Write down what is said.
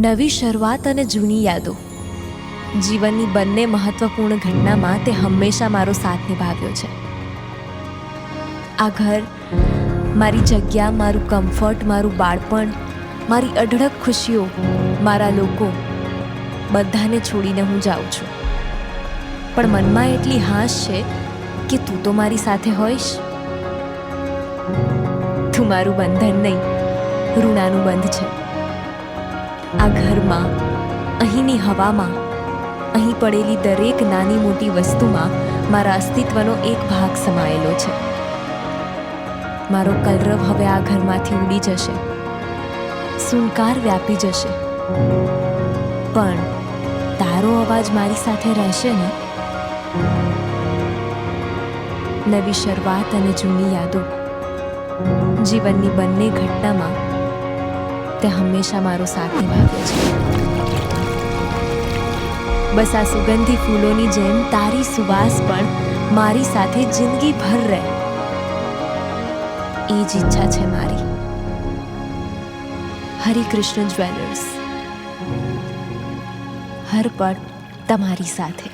નવી શરૂઆત અને જૂની યાદો. જીવનની બંને મહત્વપૂર્ણ ઘટનામાં તે હંમેશા મારો સાથ નિભાવ્યો છે. આ ઘર, મારી જગ્યા, મારું કમ્ફર્ટ, મારું બાળપણ, મારી અઢળક ખુશીઓ, મારા લોકો, બધાને છોડીને હું જાઉં છું. પણ મનમાં એટલી હાશ છે કે તું તો મારી સાથે હોઈશ. તું મારું બંધન નહીં, ઋણાનું બંધ છે. આ ઘરમાં, અહીંની હવામાં, અહીં પડેલી દરેક નાની મોટી વસ્તુમાં મારા અસ્તિત્વનો એક ભાગ સમાયેલો છે. મારો કલરવ હવે આ ઘરમાંથી ઉડી જશે, સુનકાર વ્યાપી જશે, પણ તારો અવાજ મારી સાથે રહેશે ને. નવી શરૂઆત અને જૂની યાદો, જીવનની બંને ઘટનામાં તે હંમેશા મારો સાથ નિભાવ્યો છે. બસ આ સુગંધી ફૂલોની જેમ તારી સુવાસ પણ મારી સાથે જિંદગીભર રહે, એ જ ઈચ્છા છે મારી. હરિકૃષ્ણ જ્વેલર્સ, હર પળ તમારી સાથે.